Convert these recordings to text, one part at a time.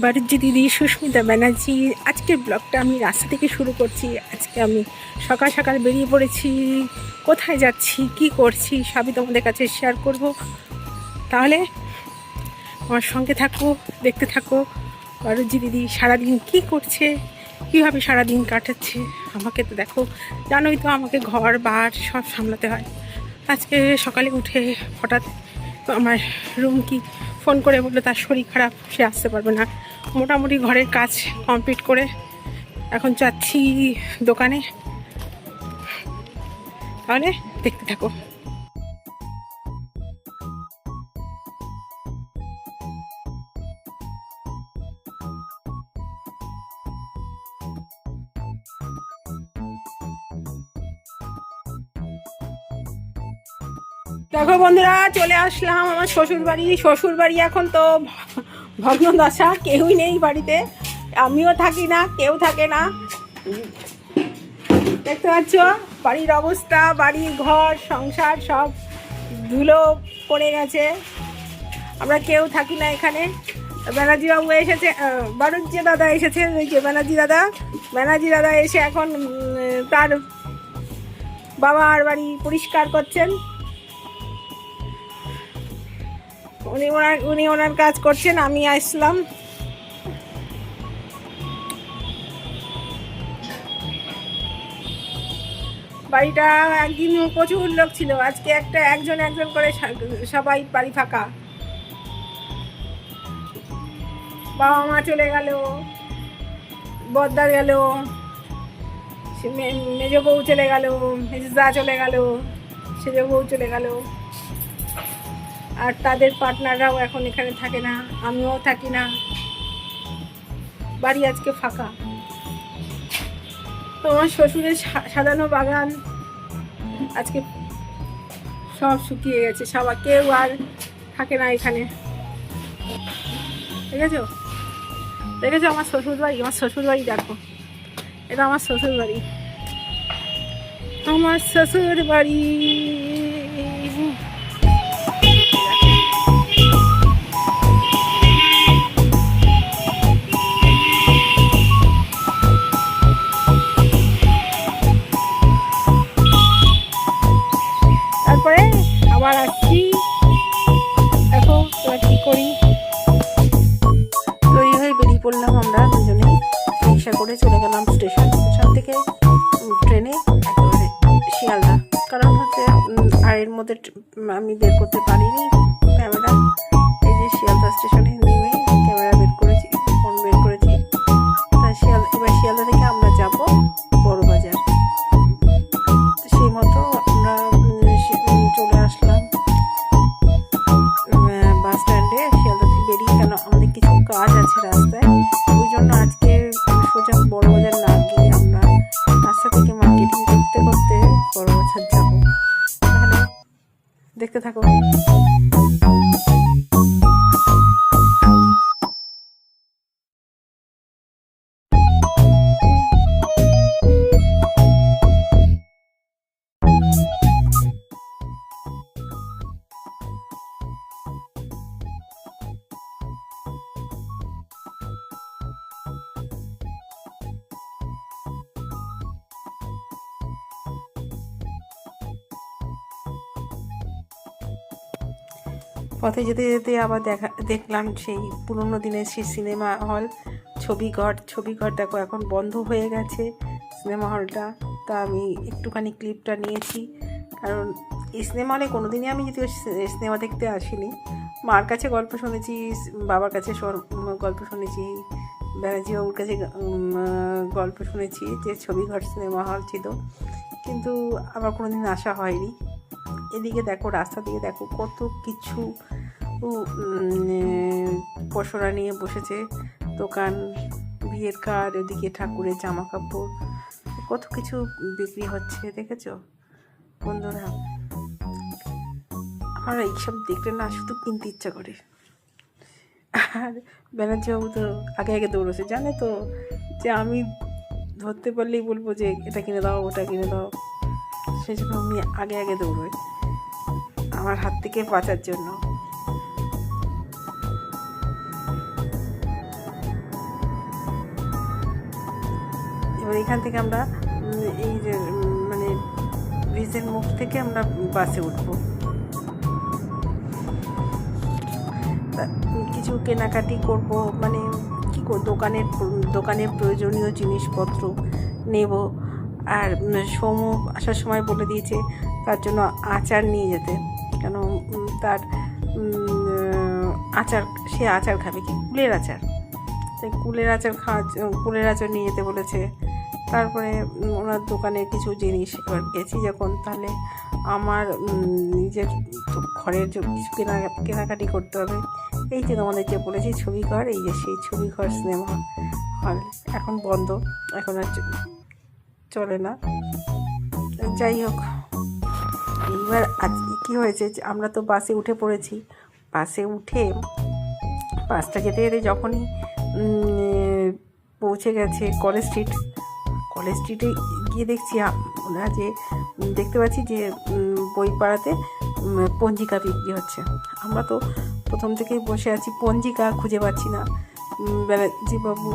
বাড়ির দিদি সুস্মিতা ব্যানার্জি। আজকের ব্লগটা আমি রাস্তা থেকে শুরু করছি। আজকে আমি সকাল সকাল বেরিয়ে পড়েছি। কোথায় যাচ্ছি, কি করছি সবই তোমাদের কাছে শেয়ার করব। তাহলে আমার সঙ্গে থাকো, দেখতে থাকো বাড়ির দিদি সারাদিন কি করছে, কীভাবে সারাদিন কাটাচ্ছে। আমাকে তো দেখো, জানোই তো আমাকে ঘর বার সব সামলাতে হয়। আজকে সকালে উঠে হঠাৎ আমার রুমকি ফোন করে বললো তার শরীর খারাপ, সে আসতে পারবে না। মোটামুটি ঘরের কাজ কমপ্লিট করে এখন যাচ্ছি দোকানে। তাহলে দেখতে থাকো। দেখো বন্ধুরা, চলে আসলাম আমার শ্বশুর বাড়ি। এখন তো ভগ্নদশা, কেউই নেই বাড়িতে, আমিও থাকি না, কেউ থাকে না। দেখতে পাচ্ছ বাড়ির অবস্থা, বাড়ির ঘর সংসার সব ধুলো পড়ে গেছে। আমরা কেউ থাকি না এখানে। ব্যানার্জি বাবু এসেছে, বাড়ুজ্জে দাদা এসেছে, ওই যে ব্যানার্জি দাদা এসে এখন তার বাবার বাড়ি পরিষ্কার করছেন। উনি ওনার কাজ করছেন, আমি আসলাম। বাড়িটা একদিন প্রচুর লোক ছিল, আজকে একজন করে সবাই বাড়ি ফাঁকা। বাবা মা চলে গেল, বদ্দা গেল, মেজ বউ চলে গেল, মেজদা চলে গেল, সেজ বউ চলে গেল, আর তাদের পার্টনাররাও এখন এখানে থাকে না, আমিও থাকি না। বাড়ি আজকে ফাঁকা। তোমার শ্বশুরের সাজানো বাগান আজকে সব শুকিয়ে গেছে, সবাই কেউ আর থাকে না এখানে। দেখেছো আমার শ্বশুর বাড়ি দেখো, এটা আমার শ্বশুর বাড়ি। তারপরে আবার আসছি। দেখো এবার কি করি। তৈরি হয়ে বেরিয়ে পড়লাম আমরা দুজনেই, রিক্সা করে চলে গেলাম স্টেশন থেকে ট্রেনে একেবারে শিয়ালদা। কারণ হচ্ছে আর এর মধ্যে আমি বের করতে পারিনি ক্যামেরা। এই যে শিয়ালদা স্টেশনে নেমে ক্যামেরা বের করেছি, ফোন বের করেছি। তা এবার শিয়ালদা থেকে আমরা যাব বড়বাজার। সেই মতো আমরা চলে আসলাম বাস স্ট্যান্ডে। শিয়ালদা থেকে বেরিয়ে, কেন আমাদের কিছু কাজ আছে রাস্তায়, ওই জন্য আজকে সোজা বড়বাজার না গিয়ে আমরা রাস্তা থেকে মার্কেটিং করতে করতে বড়বাজার যাব। তাহলে দেখতে থাকো। পথে যেতে যেতে আবার দেখলাম সেই পুরনো দিনের সেই সিনেমা হল ছবিঘর দেখো এখন বন্ধ হয়ে গেছে সিনেমা হলটা। তা আমি একটুখানি ক্লিপটা নিয়েছি, কারণ এই সিনেমা হলে কোনো দিনই আমি যদিও সিনেমা দেখতে আসিনি। মার কাছে গল্প শুনেছি, বাবার কাছে গল্প শুনেছি, ব্যানার্জি বাবুর কাছে গল্প শুনেছি যে ছবিঘর সিনেমা হল ছিল, কিন্তু আমার কোনো দিন আসা হয়নি। এদিকে দেখো, রাস্তা দিকে দেখো কত কিছু পসরা নিয়ে বসেছে দোকান, বিয়ের কার্ড, ওদিকে ঠাকুরের জামা কাপড়, কত কিছু বিক্রি হচ্ছে। দেখেছো বন্ধুরা, আমার এইসব দেখলে না শুধু কিনতে ইচ্ছা করে। আর ব্যানার্জি বাবু তো আগে দৌড়েছে, জানে তো যে আমি ধরতে পারলেই বলবো যে এটা কিনে দাও, ওটা কিনে দাও, সেই জন্য আমি আগে দৌড়োই আমার হাত থেকে বাঁচার জন্য। এবার এখান থেকে আমরা এই যে মানে ব্রিজের মুখ থেকে আমরা বাসে উঠবো। কিছু কেনাকাটি করব, মানে কী দোকানের প্রয়োজনীয় জিনিসপত্র নেব। আর সৌম্য আসার সময় বলে দিয়েছে তার জন্য আচার নিয়ে যেতে, কেন তার সে আচার খাবে, কি কুলের আচার, তাই কুলের আচার নিয়ে যেতে বলেছে। তারপরে ওনার দোকানে কিছু জিনিস এবার গেছি যখন, তাহলে আমার নিজের ঘরের কিছু কেনাকাটি করতে হবে। এই যে তোমাদের যে বলেছি ছবিঘর, এই যে সেই ছবিঘর সিনেমা হল এখন বন্ধ, এখন আর চলে না। যাই হোক, এইবার আজকে কী হয়েছে, আমরা তো বাসে উঠে পড়েছি। বাসে উঠে বাসটা যেতে যেতে যখনই পৌঁছে গেছে কলেজ স্ট্রিটে গিয়ে দেখছি আমরা যে দেখতে পাচ্ছি যে বইপাড়াতে পঞ্জিকা বিক্রি হচ্ছে। আমরা তো প্রথম থেকেই বসে আছি, পঞ্জিকা খুঁজে পাচ্ছি না। ব্যানার্জিবাবু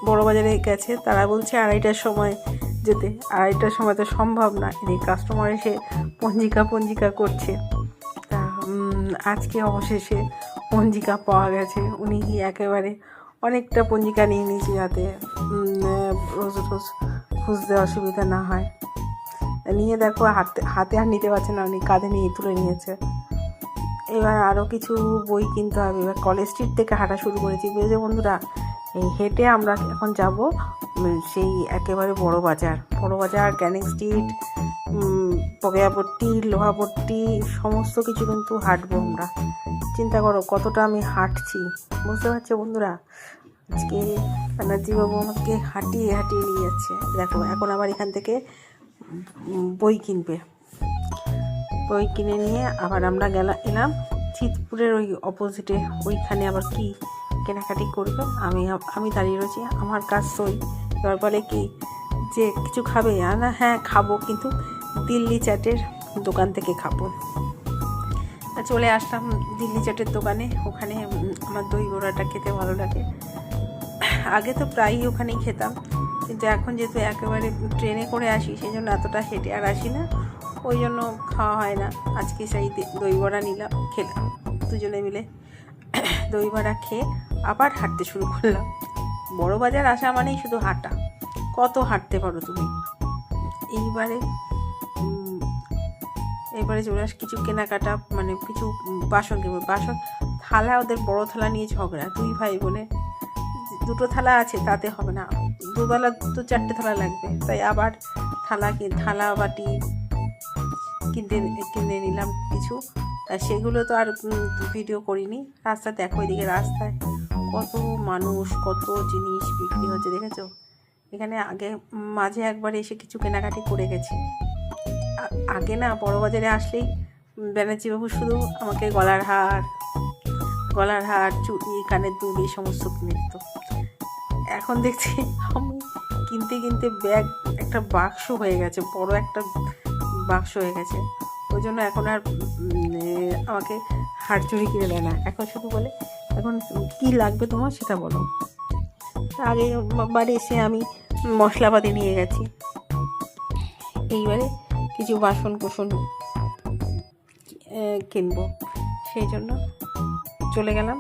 বড়বাজারে গেছে, তারা বলছে 2:30টার সময় যেতে। 2:30টার সময় তো সম্ভব না, এই কাস্টমার এসে পঞ্জিকা করছে। তা আজকে অবশেষে পঞ্জিকা পাওয়া গেছে। উনি একেবারে অনেকটা পঞ্জিকা নিয়ে নিয়েছি, যাতে রোজ খুঁজতে অসুবিধা না হয়। নিয়ে দেখো হাতে আর নিতে পারছে না, উনি কাঁধে নিয়ে তুলে নিয়েছে। এবার আরও কিছু বই কিনতে হবে। এবার কলেজ স্ট্রিট থেকে হাঁটা শুরু করেছি, বুঝেছো বন্ধুরা। এই হেঁটে আমরা এখন যাব সেই একেবারে বড় বাজার, ক্যানিং স্ট্রিট, বগেয়াপট্টি, লোহাপট্টি, সমস্ত কিছু কিন্তু হাঁটবো আমরা। চিন্তা করো কতটা আমি হাঁটছি, বুঝতে পারছো বন্ধুরা। আজকে ব্যানার্জিবাবু আমাকে হাঁটিয়ে নিয়ে যাচ্ছে। দেখো এখন আবার এখান থেকে বই কিনে নিয়ে আবার আমরা এলাম চিতপুরের ওই অপোজিটে, ওইখানে আবার কি কেনাকাটি করবে। আমি দাঁড়িয়ে রয়েছি, আমার কাজ সই। এবার বলে কি যে কিছু খাবে? না, হ্যাঁ খাবো, কিন্তু দিল্লি চাটের দোকান থেকে খাবো। চলে আসলাম দিল্লি চাটের দোকানে। ওখানে আমার দই বড়াটা খেতে ভালো লাগে। আগে তো প্রায়ই ওখানেই খেতাম, কিন্তু এখন যেহেতু একেবারে ট্রেনে করে আসি, সেই জন্য এতটা হেঁটে আর আসি না, ওই জন্য খাওয়া হয় না। আজকে সেই দই বড়া খেলাম দুজনে মিলে। দই বড়া খেয়ে আবার হাঁটতে শুরু করলাম। বড় বাজার আসা মানেই শুধু হাঁটা, কত হাঁটতে পারো তুমি। এইবারে চলে আস কিছু কেনাকাটা, মানে কিছু বাসন কিনবো। থালা, ওদের বড় থালা নিয়ে ঝগড়া, 2 ভাই বোনে। 2টো থালা আছে তাতে হবে না, দুবেলা তো 4টে থালা লাগবে, তাই আবার থালা বাটি কিনে নিলাম কিছু। সেগুলো তো আর ভিডিও করিনি। রাস্তা দেখো, এদিকে রাস্তায় কত মানুষ, কত জিনিস বিক্রি হচ্ছে, দেখেছো। এখানে মাঝে একবার এসে কিছু কেনাকাটি করে গেছি। আগে না বড় বাজারে আসলেই ব্যানার্জিবাবু শুধু আমাকে গলার হার, চুড়ি, কানের দুল, এই সমস্ত কিনে দিত। এখন দেখছি আমি কিনতে ব্যাগ একটা বাক্স হয়ে গেছে, বড় একটা বাক্স হয়ে গেছে। ওই জন্য এখন আর আমাকে হার চুড়ি কিনে দেয় না। এখন শুধু বলে এখন কি লাগবে তোমার সেটা বলো। আগে বাড়ি এসে আমি মশলাপাতি নিয়ে গেছি। এইবারে কিছু বাসন কোসন কিনবো, সেই জন্য চলে গেলাম।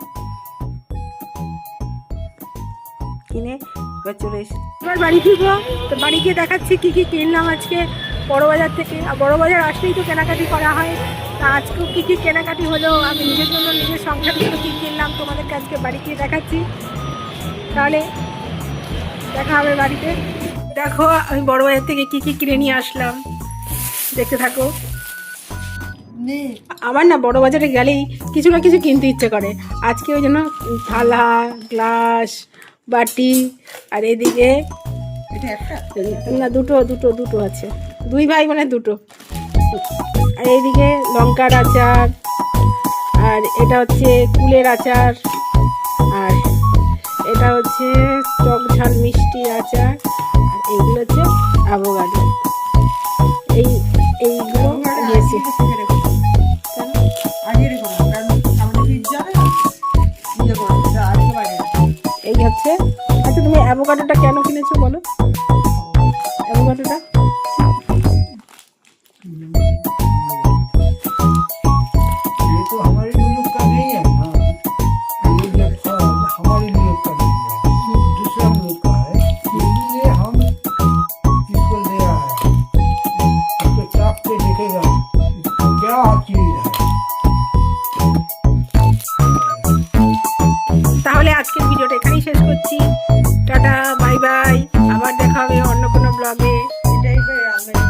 কিনে এবার চলে এসে এবার বাড়ি ফিরবো। তো বাড়ি গিয়ে দেখাচ্ছি কী কিনলাম আজকে বড় বাজার থেকে। আর বড় বাজার আসলেই তো কেনাকাটি করা হয়। তা আজকেও কী কেনাকাটি হলো, আমি নিজের জন্য, নিজের সংসারের জন্য কী কিনলাম তোমাদেরকে আজকে বাড়ি গিয়ে দেখাচ্ছি। তাহলে দেখা হবে বাড়িতে। দেখো আমি বড় বাজার থেকে কী কিনে নিয়ে আসলাম, দেখতে থাকো। আমার না বড় বাজারে গেলেই কিছু না কিছু কিনতে ইচ্ছে করে। আজকে ওই জন্য থালা, গ্লাস, বাটি, আর এদিকে না দুটো আছে, 2 ভাই বোনের 2টো। আর এইদিকে লঙ্কার আচার, আর এটা হচ্ছে কুলের আচার, আর এটা হচ্ছে টক ঝাল মিষ্টি আচার, আর এইগুলো হচ্ছে অ্যাভোকাডো। এইগুলো দিয়েছি। এই হচ্ছে, আচ্ছা তুমি অ্যাভোকাডোটা কেন কিনেছো বলো? অ্যাভোকাডোটা ये तो हमारे मुल्क का नहीं है ना, ये जो फल हमारे मुल्क का नहीं है, दूसरा मुल्क का है, इसलिए हम इसको ले आए हैं। इसको चाप के देखेगा इसको क्या चीज है। তাহলে আজকের ভিডিওটা এখানেই শেষ করছি। টাটা, বাই বাই, আবার দেখা হবে অন্য কোনো ব্লগে।